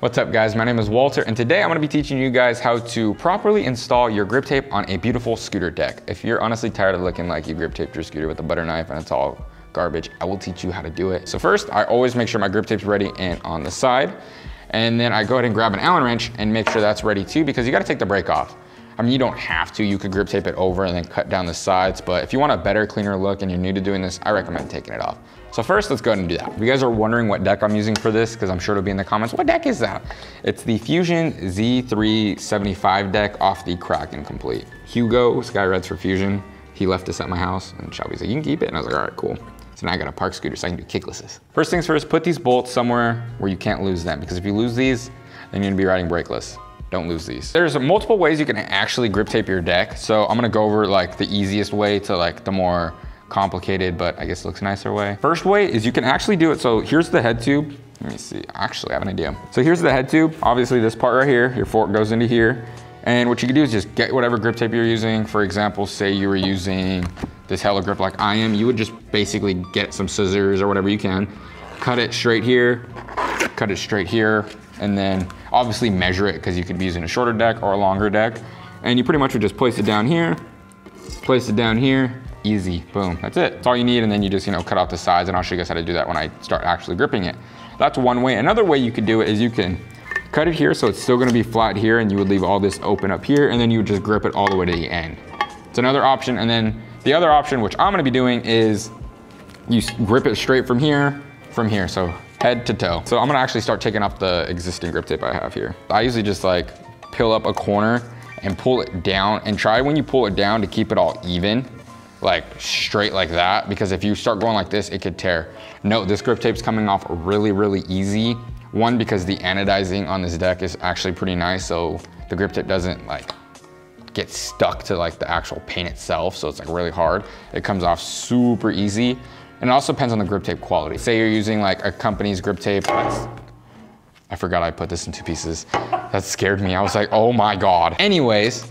What's up guys, my name is Walter and today I'm going to be teaching you guys how to properly install your grip tape on a beautiful scooter deck. If you're honestly tired of looking like you grip taped your scooter with a butter knife and it's all garbage, I will teach you how to do it. So first, I always make sure my grip tape's ready and on the side. And then I go ahead and grab an Allen wrench and make sure that's ready too, because you got to take the brake off. I mean, you don't have to, you could grip tape it over and then cut down the sides, but if you want a better, cleaner look and you're new to doing this, I recommend taking it off. So first, let's go ahead and do that. If you guys are wondering what deck I'm using for this, because I'm sure it'll be in the comments, what deck is that? It's the Fusion Z375 deck off the Kraken Complete. Hugo, Sky Reds for Fusion, he left this at my house and Shelby's like, you can keep it. And I was like, all right, cool. So now I got a park scooter so I can do kicklesses. First things first, put these bolts somewhere where you can't lose them, because if you lose these, then you're gonna be riding brakeless. Don't lose these. There's multiple ways you can actually grip tape your deck. So I'm gonna go over like the easiest way to like the more complicated, but I guess looks nicer way. First way is you can actually do it. So here's the head tube. Let me see, actually I have an idea. So here's the head tube. Obviously this part right here, your fork goes into here. And what you can do is just get whatever grip tape you're using. For example, say you were using this Hella Grip like I am, you would just basically get some scissors or whatever you can, cut it straight here, cut it straight here, and then obviously measure it because you could be using a shorter deck or a longer deck. And you pretty much would just place it down here, easy, boom, that's it. That's all you need, and then you just, cut off the sides, and I'll show you guys how to do that when I start actually gripping it. That's one way. Another way you could do it is you can cut it here so it's still gonna be flat here, and you would leave all this open up here, and then you would just grip it all the way to the end. It's another option, and then the other option, which I'm gonna be doing, is you grip it straight from here, so head to toe. So I'm gonna actually start taking off the existing grip tape I have here. I usually just like peel up a corner and pull it down, and try when you pull it down to keep it all even, like straight like that, because if you start going like this, it could tear. Note, this grip tape's coming off really, really easy. One, because the anodizing on this deck is actually pretty nice, so the grip tape doesn't like get stuck to like the actual paint itself, so it's like really hard. It comes off super easy. And it also depends on the grip tape quality. Say you're using like a company's grip tape. I forgot I put this in two pieces. That scared me. I was like, oh my God. Anyways,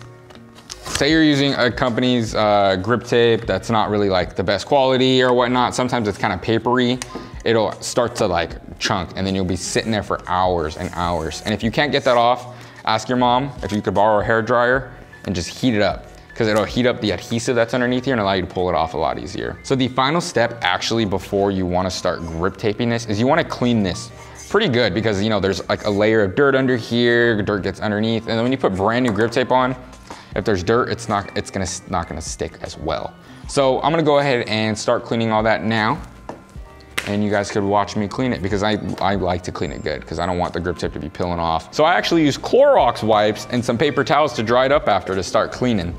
say you're using a company's grip tape that's not really like the best quality or whatnot. Sometimes it's kind of papery. It'll start to like chunk, and then you'll be sitting there for hours and hours. And if you can't get that off, ask your mom if you could borrow a hair dryer and just heat it up, because it'll heat up the adhesive that's underneath here and allow you to pull it off a lot easier. So the final step actually before you wanna start grip taping this is you wanna clean this pretty good, because there's like a layer of dirt under here, dirt gets underneath, and then when you put brand new grip tape on, if there's dirt, it's not gonna stick as well. So I'm gonna go ahead and start cleaning all that now, and you guys could watch me clean it, because I like to clean it good, because I don't want the grip tape to be peeling off. So I actually use Clorox wipes and some paper towels to dry it up after to start cleaning.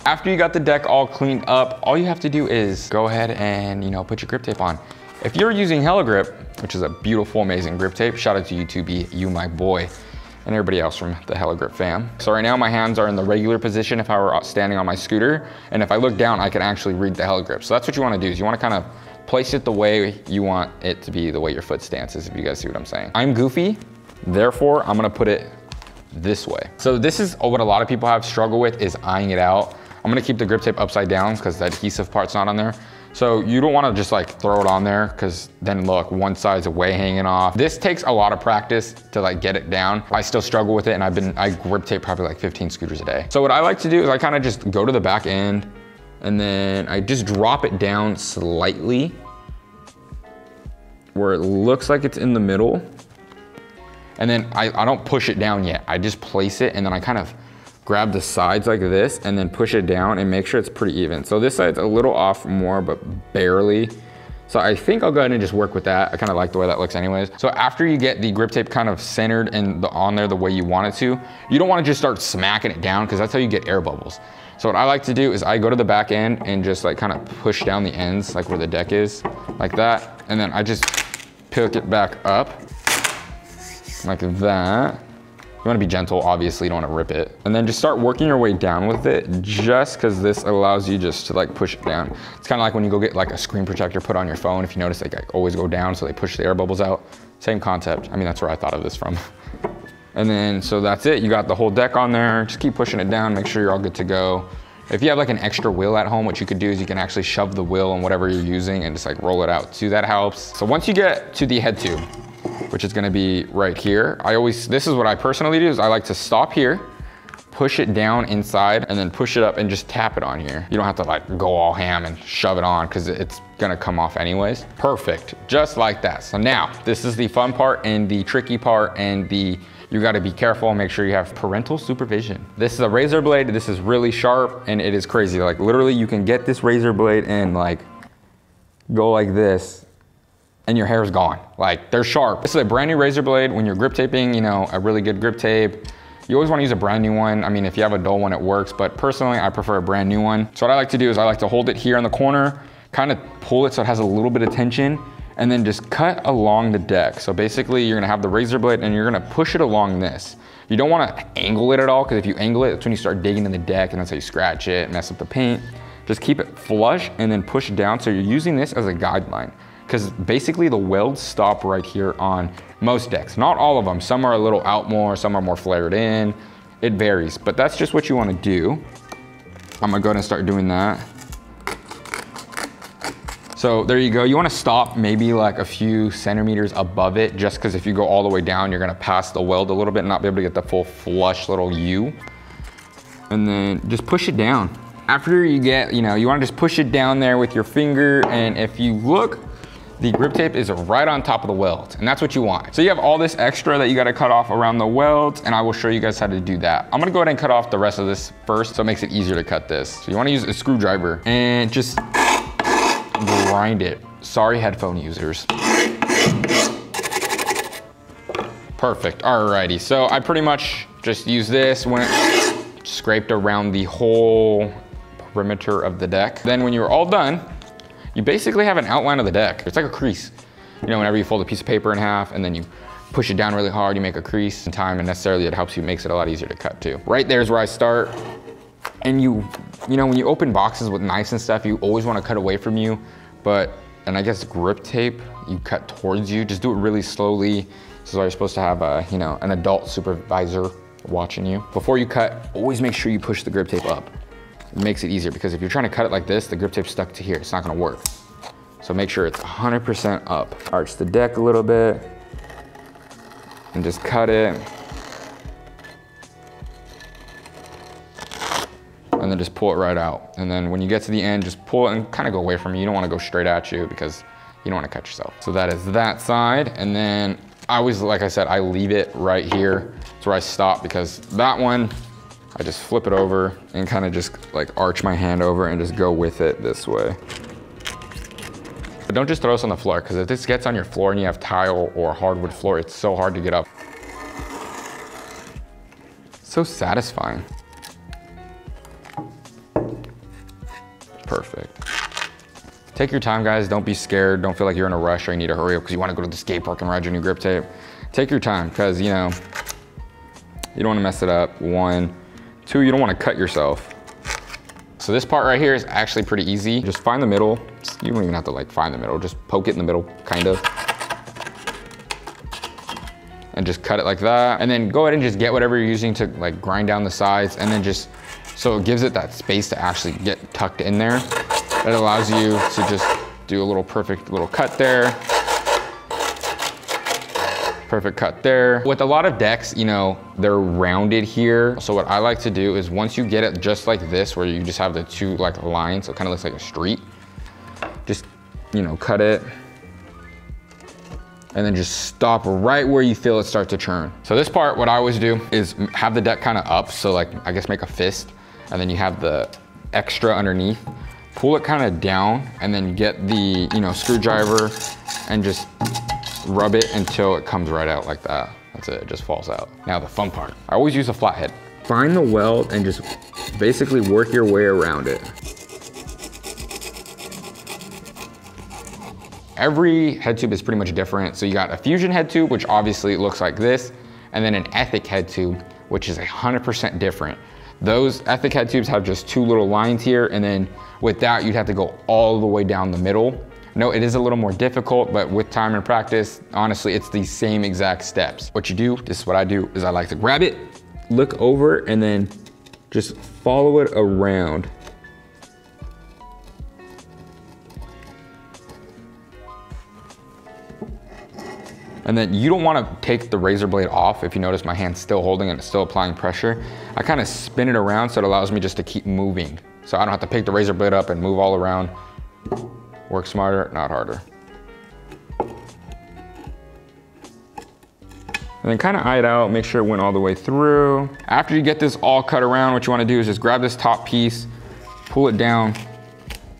After you got the deck all cleaned up, all you have to do is go ahead and put your grip tape on. If you're using Hella Grip, which is a beautiful, amazing grip tape, shout out to you 2B, you my boy, and everybody else from the Hella Grip fam. So right now my hands are in the regular position if I were standing on my scooter, and if I look down, I can actually read the Hella Grip. So that's what you wanna do, is you wanna kind of place it the way you want it to be, the way your foot stance is, if you guys see what I'm saying. I'm goofy, therefore I'm gonna put it this way. So this is what a lot of people have struggle with, is eyeing it out. I'm gonna keep the grip tape upside down because the adhesive part's not on there. So you don't wanna just like throw it on there, because then look, one side's way hanging off. This takes a lot of practice to like get it down. I still struggle with it, and I grip tape probably like 15 scooters a day. So what I like to do is I kind of just go to the back end, and then I just drop it down slightly where it looks like it's in the middle. And then I don't push it down yet. I just place it, and then I kind of grab the sides like this and then push it down and make sure it's pretty even. So this side's a little off more, but barely. So I think I'll go ahead and just work with that. I kind of like the way that looks anyways. So after you get the grip tape kind of centered and on there the way you want it to, you don't want to just start smacking it down, because that's how you get air bubbles. So what I like to do is I go to the back end and just like kind of push down the ends, like where the deck is, like that. And then I just pick it back up like that. You wanna be gentle, obviously, you don't wanna rip it. And then just start working your way down with it, just because this allows you just to like push it down. It's kind of like when you go get like a screen protector put on your phone. If you notice, they like always go down, so they push the air bubbles out. Same concept. I mean, that's where I thought of this from. And then, so that's it. You got the whole deck on there. Just keep pushing it down, make sure you're all good to go. If you have like an extra wheel at home, what you could do is you can actually shove the wheel on whatever you're using and just like roll it out too. That helps. So once you get to the head tube, which is gonna be right here, this is what I personally do, is I like to stop here, push it down inside, and then push it up and just tap it on here. You don't have to like go all ham and shove it on because it's gonna come off anyways. Perfect, just like that. So now, this is the fun part and the tricky part and you gotta be careful and make sure you have parental supervision. This is a razor blade, this is really sharp and it is crazy. Like literally you can get this razor blade and like go like this and your hair's gone. Like they're sharp. This is a brand new razor blade. When you're grip taping, you know, a really good grip tape, you always wanna use a brand new one. I mean, if you have a dull one, it works, but personally, I prefer a brand new one. So what I like to do is I like to hold it here in the corner, kind of pull it so it has a little bit of tension, and then just cut along the deck. So basically, you're gonna have the razor blade and you're gonna push it along this. You don't wanna angle it at all, because if you angle it, that's when you start digging in the deck and that's how you scratch it, mess up the paint. Just keep it flush and then push it down. So you're using this as a guideline, because basically the welds stop right here on most decks. Not all of them. Some are a little out more, some are more flared in. It varies, but that's just what you wanna do. I'm gonna go ahead and start doing that. So there you go. You wanna stop maybe like a few centimeters above it, just because if you go all the way down, you're gonna pass the weld a little bit and not be able to get the full flush little U. And then just push it down. After you get, you wanna just push it down there with your finger, and if you look, the grip tape is right on top of the weld, and that's what you want. So you have all this extra that you gotta cut off around the welds, and I will show you guys how to do that. I'm gonna go ahead and cut off the rest of this first, so it makes it easier to cut this. So you wanna use a screwdriver and just grind it. Sorry, headphone users. Perfect, alrighty. So I pretty much just use this, scraped around the whole perimeter of the deck. Then when you're all done, you basically have an outline of the deck. It's like a crease. You know, whenever you fold a piece of paper in half and then you push it down really hard, you make a crease in time, and necessarily it helps you, makes it a lot easier to cut too. Right there is where I start. And you know, when you open boxes with knives and stuff, you always want to cut away from you, and I guess grip tape, you cut towards you. Just do it really slowly. This is why you're supposed to have an adult supervisor watching you. Before you cut, always make sure you push the grip tape up. It makes it easier, because if you're trying to cut it like this, the grip tape's stuck to here. It's not gonna work. So make sure it's 100% up. Arch the deck a little bit and just cut it. And then just pull it right out. And then when you get to the end, just pull it and kind of go away from you. You don't wanna go straight at you, because you don't wanna cut yourself. So that is that side. And then I always, like I said, I leave it right here. That's where I stop, because that one, I just flip it over and kind of just like arch my hand over and just go with it this way. But don't just throw this on the floor, because if this gets on your floor and you have tile or hardwood floor, it's so hard to get up. So satisfying. Perfect. Take your time, guys. Don't be scared. Don't feel like you're in a rush or you need to hurry up because you want to go to the skate park and ride your new grip tape. Take your time, because you don't want to mess it up. 1, 2, you don't want to cut yourself. So this part right here is actually pretty easy. Just find the middle. You don't even have to like find the middle. Just poke it in the middle, kind of. And just cut it like that. And then go ahead and just get whatever you're using to like grind down the sides, and then just, so it gives it that space to actually get tucked in there. That allows you to just do a little perfect little cut there. Perfect cut there. With a lot of decks, they're rounded here. So what I like to do is once you get it just like this, where you just have the two like lines, so it kind of looks like a street, just, cut it. And then just stop right where you feel it start to churn. So this part, what I always do is have the deck kind of up. So like, I guess make a fist, and then you have the extra underneath. Pull it kind of down, and then get the, screwdriver and just rub it until it comes right out like that. That's it, it just falls out. Now the fun part. I always use a flathead. Find the weld and just basically work your way around it. Every head tube is pretty much different. So you got a fusion head tube, which obviously looks like this, and then an ethic head tube, which is 100% different. Those ethic head tubes have just 2 little lines here, and then with that, you'd have to go all the way down the middle. No, it is a little more difficult, but with time and practice, honestly, it's the same exact steps. What you do, this is what I do, is I like to grab it, look over, and then just follow it around. And then you don't wanna take the razor blade off. If you notice my hand's still holding and it's still applying pressure. I kind of spin it around so it allows me just to keep moving. So I don't have to pick the razor blade up and move all around. Work smarter, not harder. And then kind of eye it out, make sure it went all the way through. After you get this all cut around, what you wanna do is just grab this top piece, pull it down,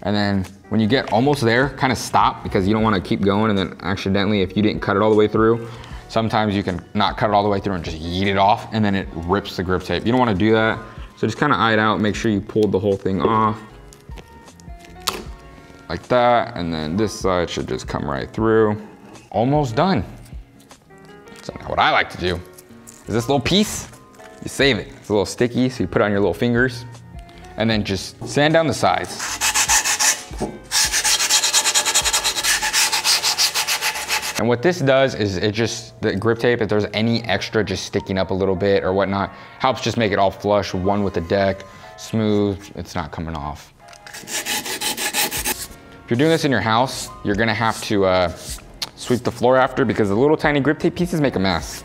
and then when you get almost there, kind of stop because you don't wanna keep going and then accidentally, if you didn't cut it all the way through, sometimes you can not cut it all the way through and just yeet it off and then it rips the grip tape. You don't wanna do that. So just kind of eye it out, make sure you pulled the whole thing off. Like that, and then this side should just come right through. Almost done. So now what I like to do is this little piece, you save it. It's a little sticky, so you put it on your little fingers, and then just sand down the sides. And what this does is it just, the grip tape, if there's any extra just sticking up a little bit or whatnot, helps just make it all flush, one with the deck, smooth, it's not coming off. If you're doing this in your house, you're gonna have to sweep the floor after because the little tiny grip tape pieces make a mess.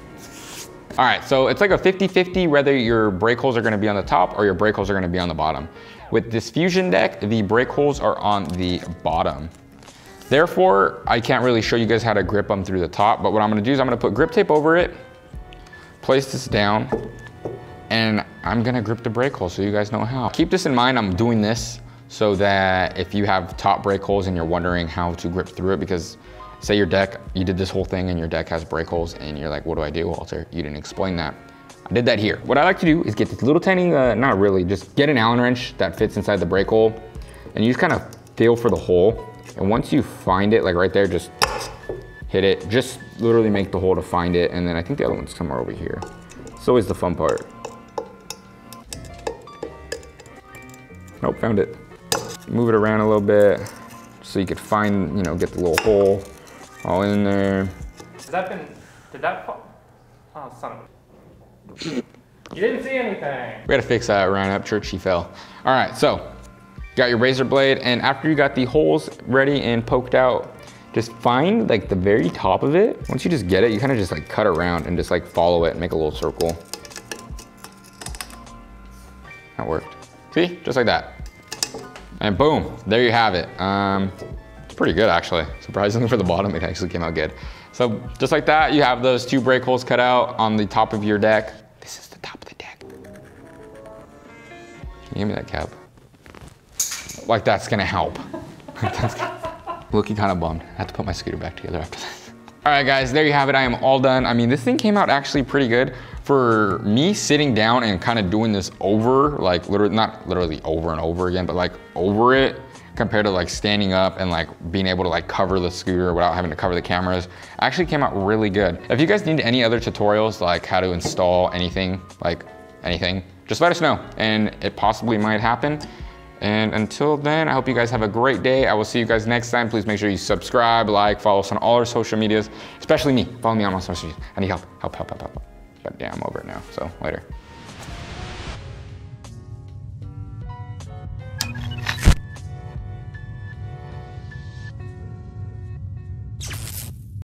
All right, so it's like a 50-50 whether your brake holes are gonna be on the top or your brake holes are gonna be on the bottom. With this Fusion deck, the brake holes are on the bottom. Therefore, I can't really show you guys how to grip them through the top, but what I'm gonna do is I'm gonna put grip tape over it, place this down, and I'm gonna grip the brake hole so you guys know how. Keep this in mind, I'm doing this so that if you have top brake holes and you're wondering how to grip through it, because say your deck, you did this whole thing and your deck has brake holes and you're like, what do I do, Walter? You didn't explain that. I did that here. What I like to do is get this little tiny, not really, just get an Allen wrench that fits inside the brake hole and you just kind of feel for the hole. And once you find it, like right there, just hit it. Just literally make the hole to find it. And then I think the other one's somewhere over here. It's always the fun part. Nope, found it. Move it around a little bit so you could find, you know, get the little hole all in there. Did that fall? Oh, son of a... You didn't see anything. We gotta fix Ryan Upchurch, he fell. All right, so got your razor blade, and after you got the holes ready and poked out, just find like the very top of it. Once you just get it, you kind of just like cut around and just like follow it and make a little circle. That worked. See, just like that. And boom, there you have it. It's pretty good actually. Surprisingly for the bottom, it actually came out good. So just like that, you have those two brake holes cut out on the top of your deck. This is the top of the deck. Can you give me that cap? Like that's gonna help. Looking kind of bummed. I have to put my scooter back together after this. All right guys, there you have it. I am all done. I mean, this thing came out actually pretty good. For me sitting down and kind of doing this over, like literally, not literally over and over again, but like over it compared to like standing up and like being able to like cover the scooter without having to cover the cameras, actually came out really good. If you guys need any other tutorials, like how to install anything, just let us know and it possibly might happen. And until then, I hope you guys have a great day. I will see you guys next time. Please make sure you subscribe, like, follow us on all our social medias, especially me. Follow me on my social medias. I need help. But yeah, I'm over it now, so later.